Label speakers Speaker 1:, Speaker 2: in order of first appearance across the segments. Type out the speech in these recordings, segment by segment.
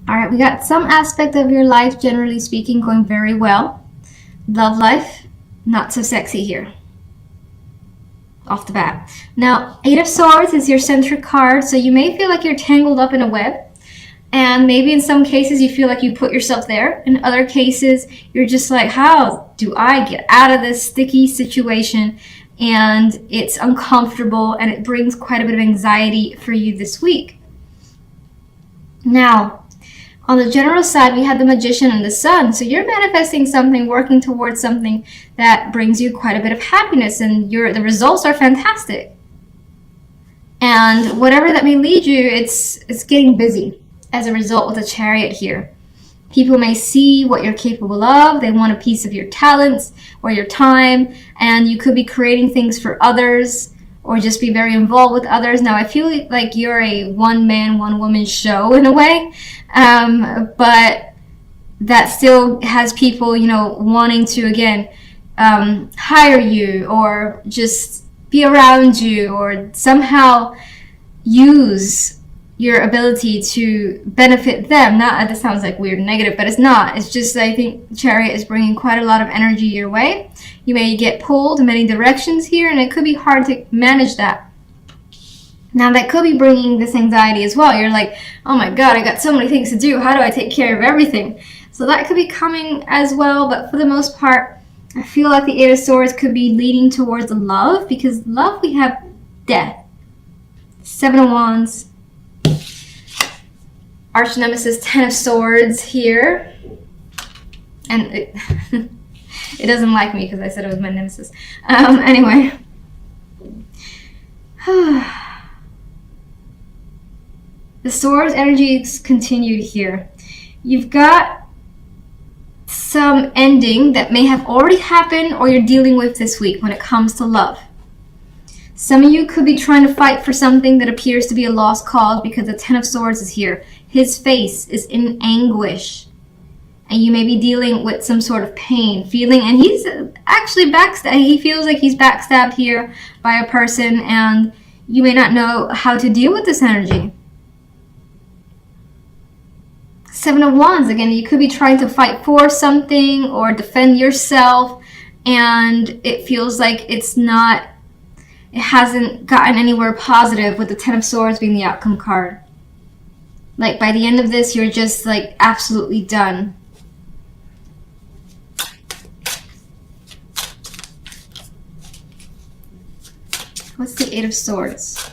Speaker 1: All right, we got some aspect of your life, generally speaking, going very well. Love life, not so sexy here. Off the bat. Now, Eight of Swords is your centric card, so you may feel like you're tangled up in a web. And maybe in some cases you feel like you put yourself there. In other cases, you're just like, how do I get out of this sticky situation? And it's uncomfortable and it brings quite a bit of anxiety for you this week. Now, on the general side, we have the Magician and the Sun. So you're manifesting something, working towards something that brings you quite a bit of happiness, and the results are fantastic. And whatever that may lead you, it's getting busy as a result with the Chariot here. People may see what you're capable of. They want a piece of your talents or your time, and you could be creating things for others or just be very involved with others. Now, I feel like you're a one-man, one-woman show in a way, but that still has people, wanting to, again, hire you or just be around you or somehow use your ability to benefit them. Not, that sounds like weird and negative, but it's not. It's just, I think Chariot is bringing quite a lot of energy your way. You may get pulled in many directions here, and it could be hard to manage that. Now, that could be bringing this anxiety as well. You're like, oh my God, I got so many things to do. How do I take care of everything? So that could be coming as well, but for the most part, I feel like the Eight of Swords could be leading towards love, because love, we have Death, Seven of Wands, Arch Nemesis, Ten of Swords here. And it, it doesn't like me because I said it was my nemesis. Anyway. The Swords energy is continued here. You've got some ending that may have already happened or you're dealing with this week when it comes to love. Some of you could be trying to fight for something that appears to be a lost cause because the Ten of Swords is here. His face is in anguish. And you may be dealing with some sort of pain, feeling, and he's actually backstabbed. He feels like he's backstabbed here by a person, and you may not know how to deal with this energy. Seven of Wands, again, you could be trying to fight for something or defend yourself, and it feels like it hasn't gotten anywhere positive with the Ten of Swords being the outcome card. Like, by the end of this, you're just, like, absolutely done. What's the Eight of Swords?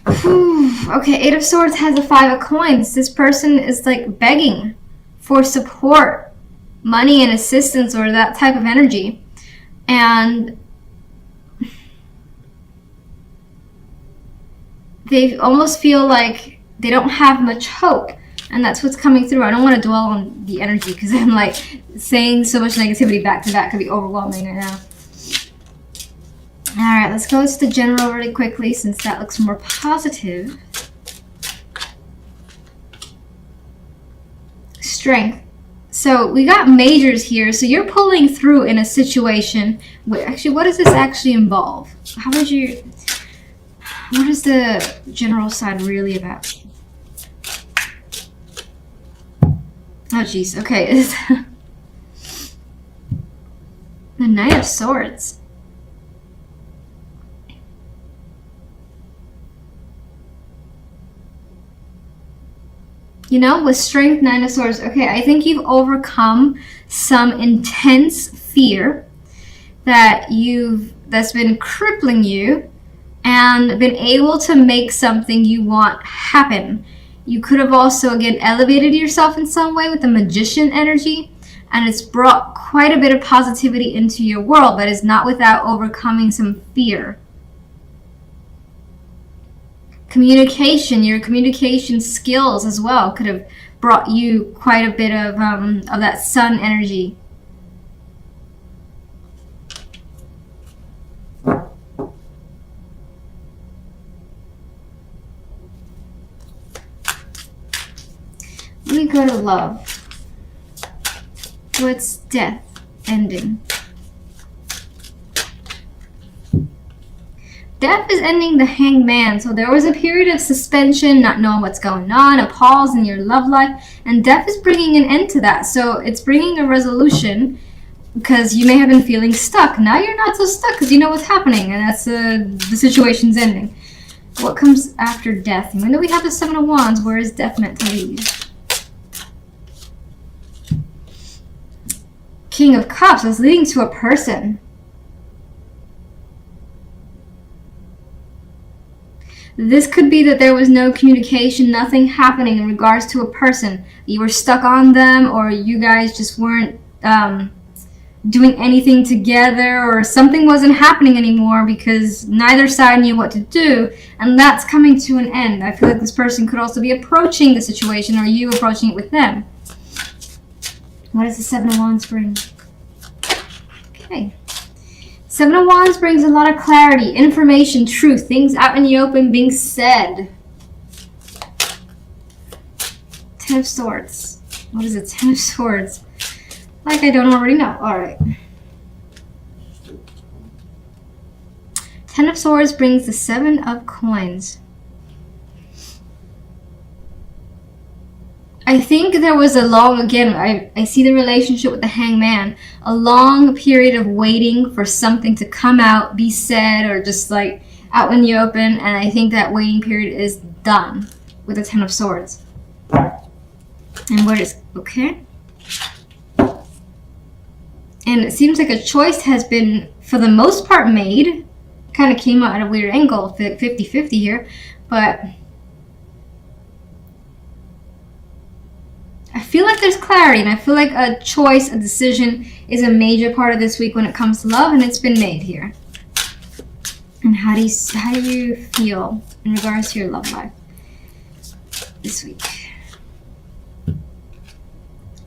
Speaker 1: Okay, Eight of Swords has a Five of Coins. This person is, like, begging for support, money and assistance, or that type of energy. And they almost feel like they don't have much hope. And that's what's coming through. I don't want to dwell on the energy because I'm like saying so much negativity back to back could be overwhelming right now. Alright, let's go to the general really quickly since that looks more positive. Strength. So we got majors here. So you're pulling through in a situation. Actually, what does this actually involve? What is the general side really about? Oh, jeez. Okay. The Knight of Swords. With Strength, Nine of Swords. Okay, I think you've overcome some intense fear that's been crippling you and been able to make something you want happen. You could have also, again, elevated yourself in some way with the Magician energy, and it's brought quite a bit of positivity into your world, but it's not without overcoming some fear. Communication, your communication skills as well could have brought you quite a bit of that Sun energy. Let me go to love. What's Death ending? Death is ending the Hangman. So there was a period of suspension, not knowing what's going on, a pause in your love life, and death is bringing an end to that. So it's bringing a resolution, because you may have been feeling stuck. Now you're not so stuck because you know what's happening, and that's the situation's ending. What comes after death? Even though we have the Seven of Wands, where is death meant to lead? King of Cups is leading to a person. This could be that there was no communication, nothing happening in regards to a person. You were stuck on them, or you guys just weren't doing anything together, or something wasn't happening anymore because neither side knew what to do, and that's coming to an end. I feel like this person could also be approaching the situation, or you approaching it with them. What does the Seven of Wands bring? Okay. Seven of Wands brings a lot of clarity, information, truth, things out in the open being said. Ten of Swords. What is it? Ten of Swords. Like I don't already know. Alright. Ten of Swords brings the Seven of Coins. I think there was a long, again, I see the relationship with the Hangman, a long period of waiting for something to come out, be said, or just like out in the open, and I think that waiting period is done with the Ten of Swords. And what is, okay. And it seems like a choice has been, for the most part, made. Kind of came out at a weird angle, 50-50 here, but I feel like there's clarity, and I feel like a choice, a decision is a major part of this week when it comes to love, and it's been made here. And how do you feel in regards to your love life this week?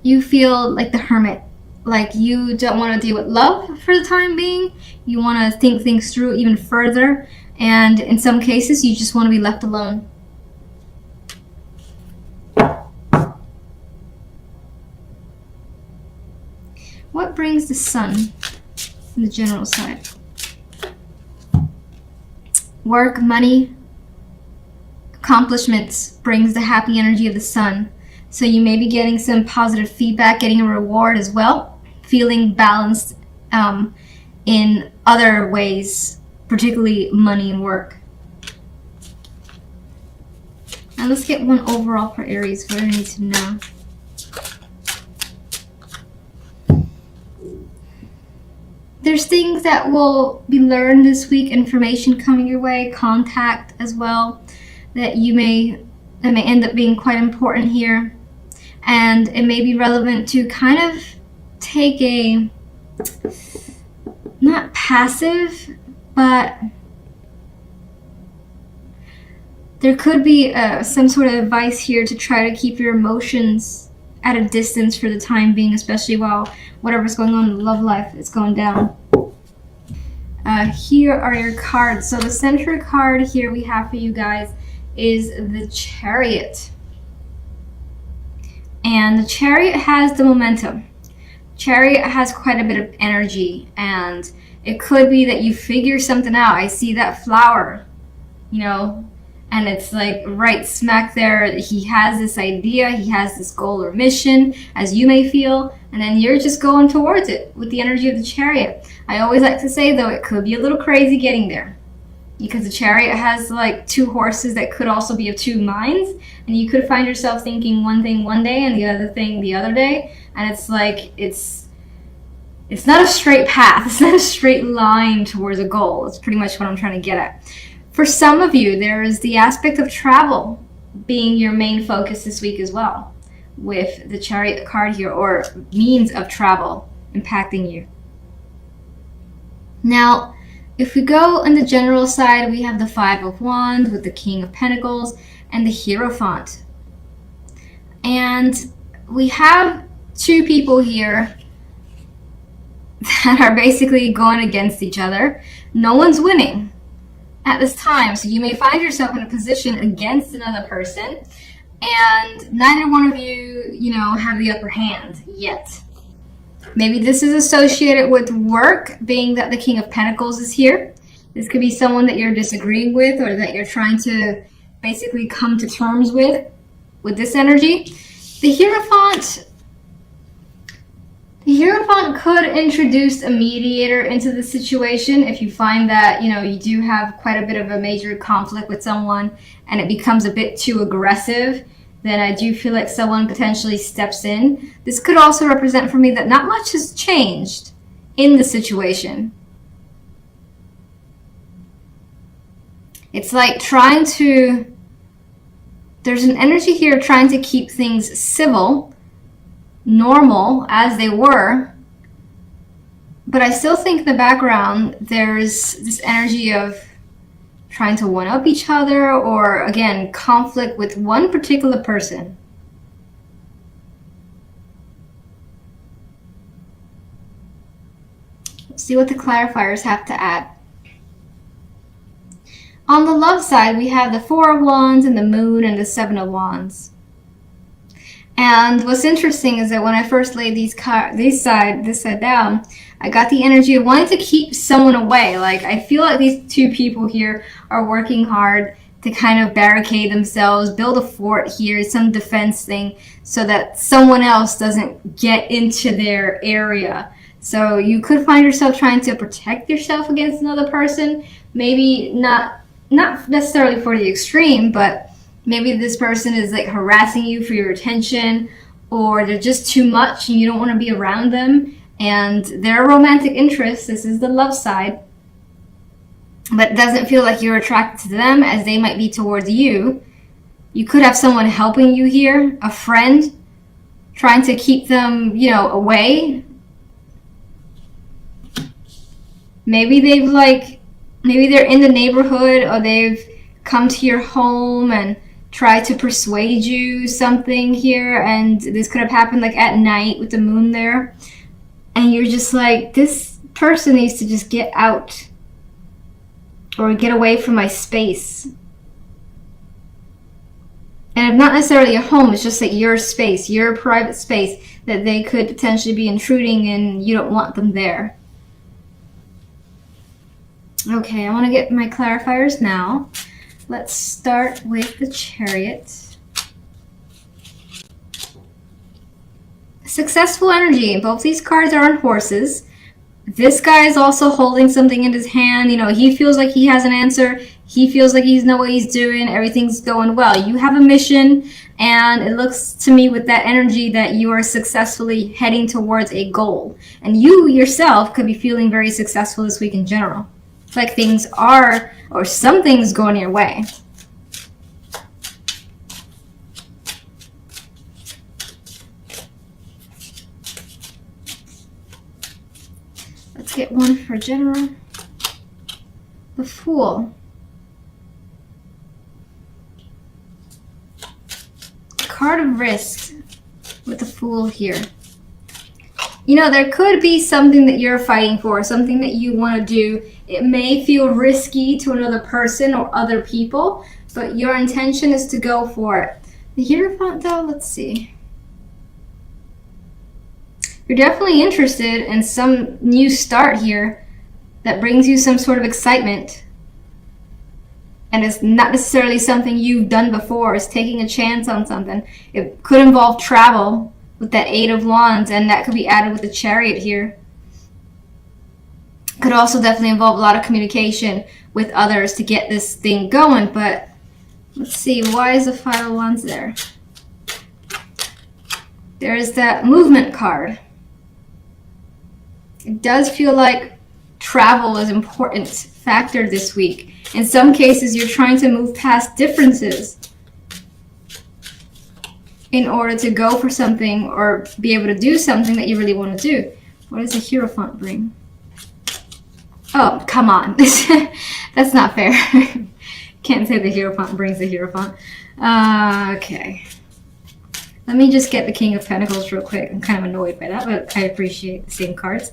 Speaker 1: You feel like the Hermit, like you don't want to deal with love for the time being. You want to think things through even further, and in some cases you just want to be left alone. What brings the Sun on the general side? Work, money, accomplishments brings the happy energy of the Sun. So you may be getting some positive feedback, getting a reward as well, feeling balanced in other ways, particularly money and work. Now let's get one overall for Aries. What do I need to know? There's things that will be learned this week, information coming your way, contact as well, that may end up being quite important here. And it may be relevant to kind of take a, not passive, but there could be some sort of advice here to try to keep your emotions at a distance for the time being, especially while whatever's going on in love life is going down. Here are your cards. So the center card here we have for you guys is the Chariot. And the Chariot has the momentum. Chariot has quite a bit of energy, and it could be that you figure something out. I see that flower, you know, and it's like right smack there. He has this idea, he has this goal or mission, as you may feel, and then you're just going towards it with the energy of the Chariot. I always like to say, though, it could be a little crazy getting there, because the Chariot has like two horses that could also be of two minds, and you could find yourself thinking one thing one day and the other thing the other day, and it's like it's not a straight path. It's not a straight line towards a goal. It's pretty much what I'm trying to get at. For some of you, there is the aspect of travel being your main focus this week as well, with the Chariot card here, or means of travel impacting you. Now, if we go on the general side, we have the Five of Wands with the King of Pentacles and the Hierophant. And we have two people here that are basically going against each other. No one's winning at this time, so you may find yourself in a position against another person, and neither one of you, have the upper hand yet. Maybe this is associated with work, being that the King of Pentacles is here. This could be someone that you're disagreeing with or that you're trying to basically come to terms with this energy. The Hierophant could introduce a mediator into the situation if you find that, you know, you do have quite a bit of a major conflict with someone and it becomes a bit too aggressive. Then I do feel like someone potentially steps in. This could also represent for me that not much has changed in the situation. It's like there's an energy here trying to keep things civil, normal as they were, but I still think in the background there's this energy of trying to one-up each other, or again, conflict with one particular person. Let's see what the clarifiers have to add. On the love side, we have the Four of Wands and the Moon and the Seven of Wands. And what's interesting is that when I first laid this side down, I got the energy of wanting to keep someone away. Like, I feel like these two people here are working hard to kind of barricade themselves, build a fort here, some defense thing, so that someone else doesn't get into their area. So you could find yourself trying to protect yourself against another person. Maybe not necessarily for the extreme, but maybe this person is like harassing you for your attention, or they're just too much and you don't want to be around them, and they're a romantic interest. This is the love side, but it doesn't feel like you're attracted to them as they might be towards you. You could have someone helping you here, a friend, trying to keep them, you know, away. Maybe they're in the neighborhood, or they've come to your home and try to persuade you something here, and this could have happened like at night with the moon there, and you're just like, this person needs to just get out or get away from my space. And if not necessarily a home, it's just like your space, your private space that they could potentially be intruding and you don't want them there. Okay, I want to get my clarifiers now. Let's start with the Chariot. Successful energy. Both these cards are on horses. This guy is also holding something in his hand. You know, he feels like he has an answer. He feels like he knows what he's doing. Everything's going well. You have a mission, and it looks to me with that energy that you are successfully heading towards a goal. And you yourself could be feeling very successful this week in general. It's like things are, or something's going your way. Let's get one for general. The Fool. Card of risk with the Fool here. You know, there could be something that you're fighting for, something that you want to do. It may feel risky to another person or other people, but your intention is to go for it. The Hierophant, though, let's see. You're definitely interested in some new start here that brings you some sort of excitement. And it's not necessarily something you've done before. It's taking a chance on something. It could involve travel with that Eight of Wands, and that could be added with the Chariot here. Could also definitely involve a lot of communication with others to get this thing going, but let's see, why is the Five of Wands there? There's that movement card. It does feel like travel is an important factor this week. In some cases, you're trying to move past differences in order to go for something or be able to do something that you really want to do. What does the Hierophant bring? Oh, come on. That's not fair. Can't say the Hierophant brings the Hierophant. Okay. Let me just get the King of Pentacles real quick. I'm kind of annoyed by that, but I appreciate the same cards.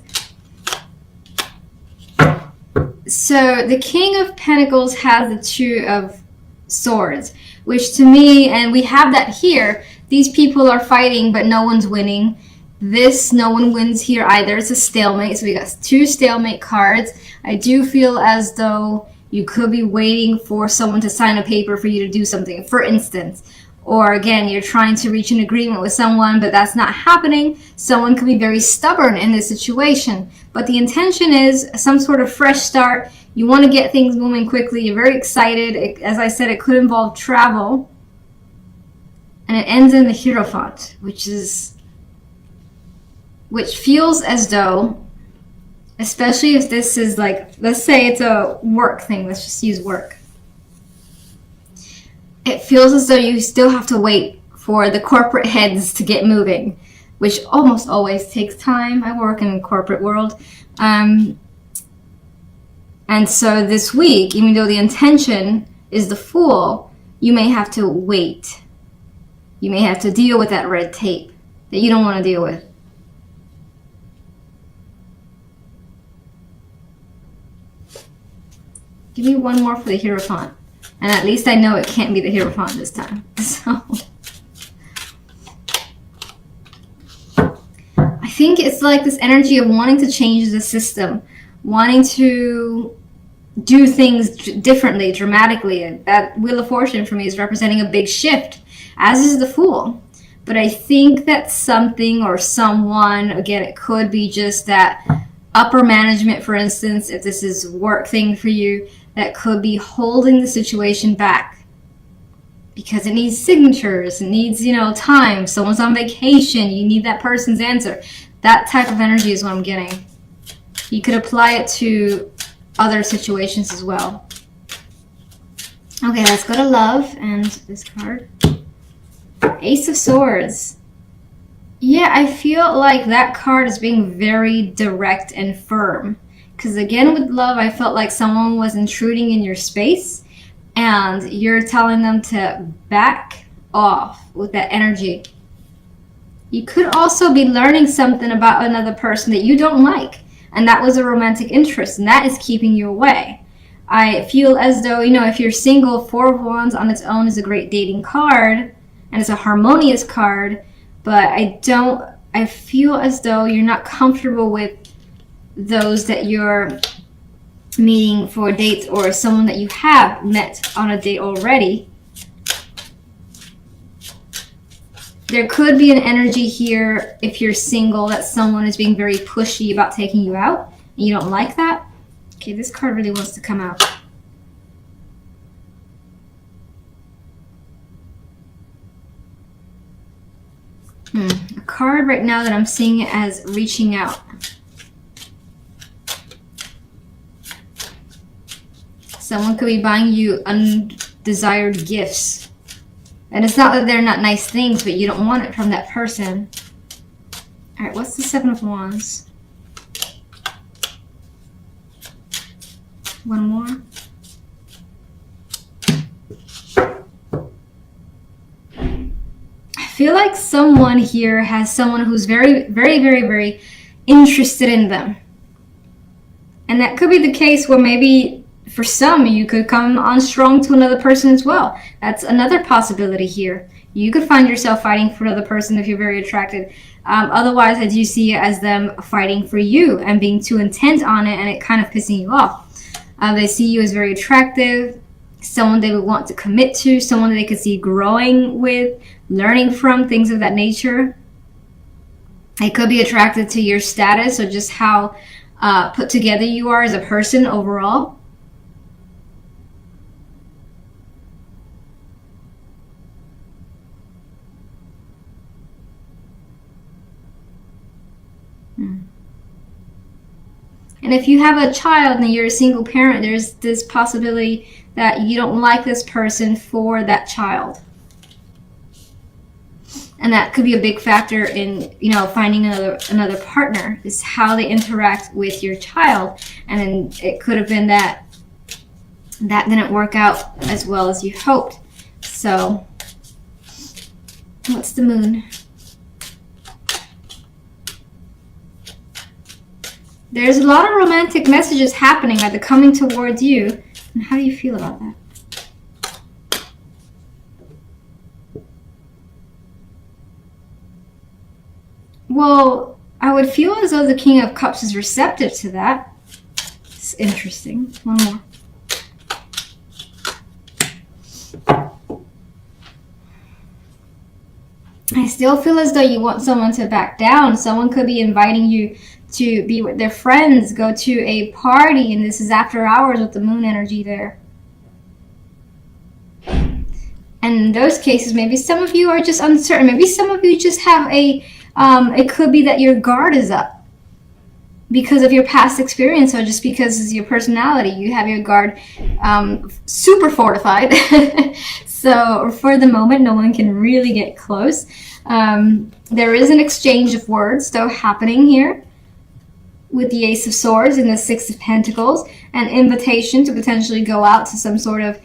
Speaker 1: So the King of Pentacles has the Two of Swords, which to me, and we have that here, these people are fighting, but no one's winning. No one wins here either. It's a stalemate. So we got two stalemate cards. I do feel as though you could be waiting for someone to sign a paper for you to do something, for instance. Or again, you're trying to reach an agreement with someone, but that's not happening. Someone could be very stubborn in this situation. But the intention is some sort of fresh start. You want to get things moving quickly. You're very excited. As I said, it could involve travel. And it ends in the Hierophant, which feels as though, especially if this is like, let's say it's a work thing. Let's just use work. It feels as though you still have to wait for the corporate heads to get moving, which almost always takes time. I work in the corporate world. And so this week, even though the intention is the Fool, you may have to wait. You may have to deal with that red tape that you don't want to deal with. Give me one more for the Hierophant. And at least I know it can't be the Hierophant this time. So I think it's like this energy of wanting to change the system, wanting to do things differently, dramatically. That Wheel of Fortune for me is representing a big shift, as is the Fool. But I think that something or someone, again, it could be just that upper management, for instance, if this is work thing for you, that could be holding the situation back because it needs signatures, it needs, time. Someone's on vacation, you need that person's answer. That type of energy is what I'm getting. You could apply it to other situations as well. Okay, let's go to love and this card. Ace of Swords. Yeah, I feel like that card is being very direct and firm. Because again, with love, I felt like someone was intruding in your space and you're telling them to back off with that energy. You could also be learning something about another person that you don't like. And that was a romantic interest, and that is keeping you away. I feel as though, if you're single, Four of Wands on its own is a great dating card, and it's a harmonious card, but I feel as though you're not comfortable with those that you're meeting for dates or someone that you have met on a date already. There could be an energy here, if you're single, that someone is being very pushy about taking you out, and you don't like that. Okay, this card really wants to come out. A card right now that I'm seeing as reaching out. Someone could be buying you undesired gifts. And it's not that they're not nice things, but you don't want it from that person. All right, what's the Seven of Wands? One more. I feel like someone here has someone who's very, very, very, very interested in them. And that could be the case where maybe for some, you could come on strong to another person as well. That's another possibility here. You could find yourself fighting for another person if you're very attracted. Otherwise, I do see it as them fighting for you and being too intent on it and it kind of pissing you off. They see you as very attractive, someone they would want to commit to, someone that they could see growing with, learning from, things of that nature. They could be attracted to your status or just how put together you are as a person overall. And if you have a child and you're a single parent, there's this possibility that you don't like this person for that child. And that could be a big factor in, finding another partner, is how they interact with your child. And then it could have been that didn't work out as well as you hoped. So, what's the Moon? There's a lot of romantic messages happening, either coming towards you. And how do you feel about that? Well, I would feel as though the King of Cups is receptive to that. That's interesting. One more. I still feel as though you want someone to back down. Someone could be inviting you to be with their friends, go to a party, and this is after hours with the moon energy there. And in those cases, maybe some of you are just uncertain. Maybe some of you just have a, it could be that your guard is up because of your past experience, or just because of your personality. You have your guard super fortified. So for the moment, no one can really get close. There is an exchange of words though happening here with the Ace of Swords and the Six of Pentacles, an invitation to potentially go out to some sort of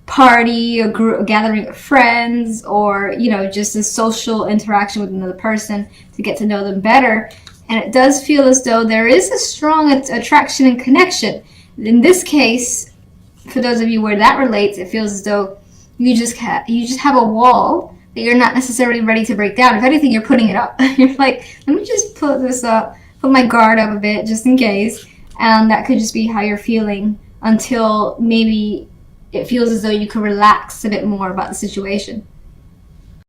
Speaker 1: party or group, gathering of friends, or, you know, just a social interaction with another person to get to know them better. And it does feel as though there is a strong attraction and connection. In this case, for those of you where that relates, it feels as though you just have a wall that you're not necessarily ready to break down. If anything, you're putting it up. You're like, let me just put this up, put my guard up a bit just in case. And that could just be how you're feeling until maybe it feels as though you can relax a bit more about the situation.